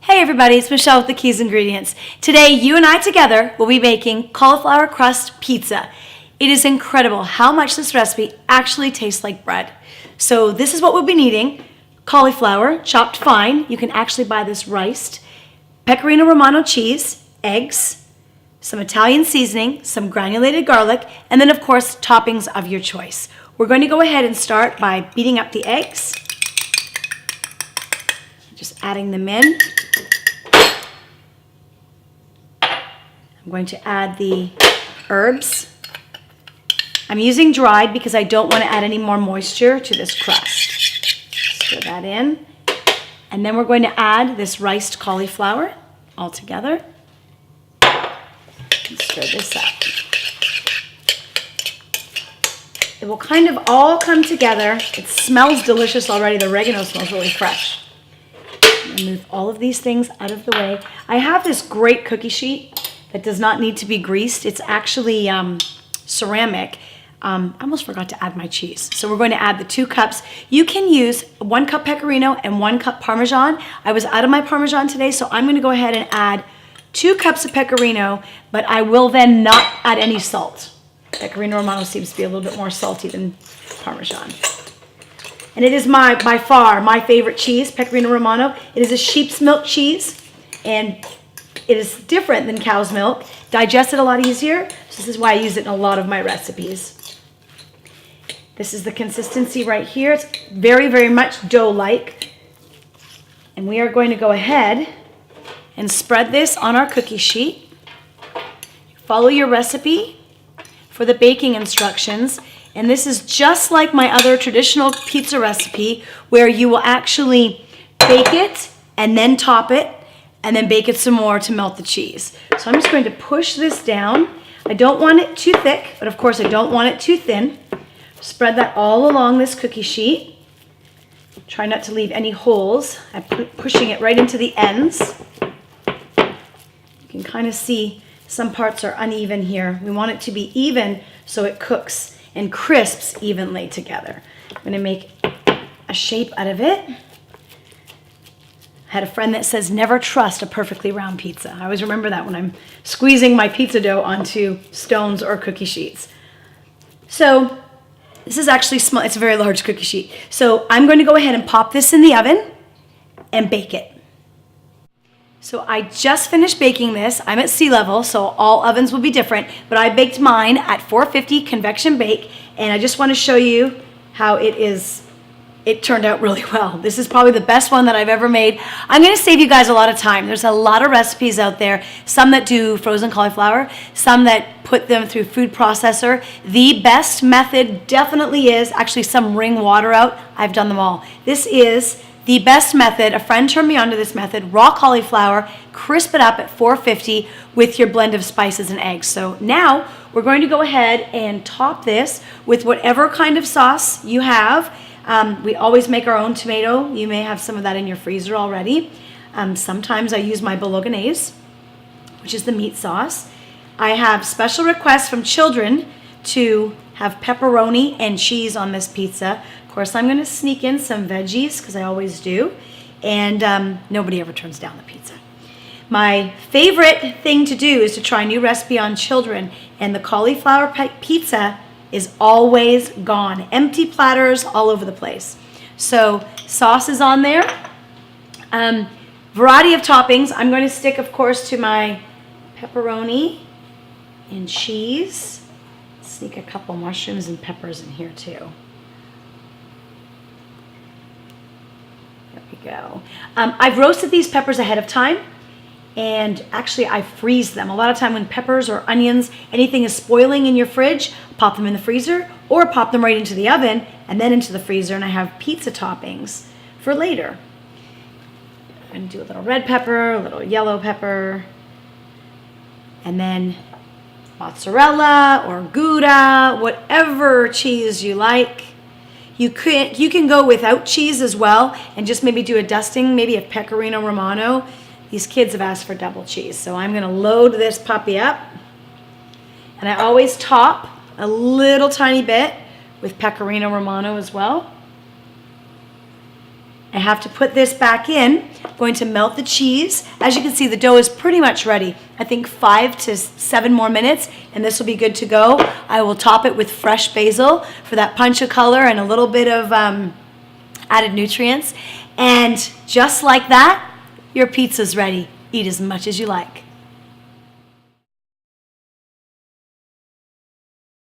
Hey everybody, it's Michelle with the Keys Ingredients. Today, you and I together will be making cauliflower crust pizza. It is incredible how much this recipe actually tastes like bread. So this is what we'll be needing. Cauliflower, chopped fine. You can actually buy this riced. Pecorino Romano cheese, eggs, some Italian seasoning, some granulated garlic, and then of course, toppings of your choice. We're going to go ahead and start by beating up the eggs. Just adding them in. I'm going to add the herbs. I'm using dried because I don't want to add any more moisture to this crust. Stir that in. And then we're going to add this riced cauliflower all together. And stir this up. It will kind of all come together. It smells delicious already. The oregano smells really fresh. And move all of these things out of the way. I have this great cookie sheet that does not need to be greased. It's actually ceramic. I almost forgot to add my cheese. So we're going to add the 2 cups. You can use 1 cup pecorino and 1 cup Parmesan. I was out of my Parmesan today, so I'm gonna go ahead and add 2 cups of pecorino, but I will then not add any salt. Pecorino Romano seems to be a little bit more salty than Parmesan. And it is by far my favorite cheese, Pecorino Romano. It is a sheep's milk cheese, and it is different than cow's milk, digested a lot easier. So this is why I use it in a lot of my recipes. This is the consistency right here. It's very, very much dough-like. And we are going to go ahead and spread this on our cookie sheet. Follow your recipe for the baking instructions. And this is just like my other traditional pizza recipe where you will actually bake it and then top it and then bake it some more to melt the cheese. So I'm just going to push this down. I don't want it too thick, but of course I don't want it too thin. Spread that all along this cookie sheet. Try not to leave any holes. I'm pushing it right into the ends. You can kind of see some parts are uneven here. We want it to be even so it cooks and crisps evenly together. I'm gonna make a shape out of it. I had a friend that says, never trust a perfectly round pizza. I always remember that when I'm squeezing my pizza dough onto stones or cookie sheets. So this is actually small, it's a very large cookie sheet. So I'm going to go ahead and pop this in the oven and bake it. So I just finished baking this. I'm at sea level, so all ovens will be different, but I baked mine at 450 convection bake, and I just want to show you how it turned out really well. This is probably the best one that I've ever made. I'm gonna save you guys a lot of time. There's a lot of recipes out there, some that do frozen cauliflower, some that put them through food processor. The best method definitely is, actually some wring water out. I've done them all. This is the best method. A friend turned me onto this method. Raw cauliflower, crisp it up at 450 with your blend of spices and eggs. So now we're going to go ahead and top this with whatever kind of sauce you have. We always make our own tomato. You may have some of that in your freezer already. Sometimes I use my bolognese, which is the meat sauce. I have special requests from children to have pepperoni and cheese on this pizza. Of course, I'm gonna sneak in some veggies because I always do. And nobody ever turns down the pizza. My favorite thing to do is to try a new recipe on children, and the cauliflower pizza is always gone. Empty platters all over the place. So sauce is on there. Variety of toppings. I'm going to stick, of course, to my pepperoni and cheese. Sneak a couple mushrooms and peppers in here too. There we go. I've roasted these peppers ahead of time. And actually I freeze them. A lot of time when peppers or onions, anything is spoiling in your fridge, pop them in the freezer or pop them right into the oven and then into the freezer, and I have pizza toppings for later. I'm gonna do a little red pepper, a little yellow pepper, and then mozzarella or Gouda, whatever cheese you like. You can go without cheese as well and just maybe do a dusting, maybe of Pecorino Romano. These kids have asked for double cheese, so I'm gonna load this puppy up. And I always top a little tiny bit with Pecorino Romano as well. I have to put this back in. I'm going to melt the cheese. As you can see, the dough is pretty much ready. I think 5 to 7 more minutes, and this will be good to go. I will top it with fresh basil for that punch of color and a little bit of added nutrients. And just like that, your pizza's ready. Eat as much as you like.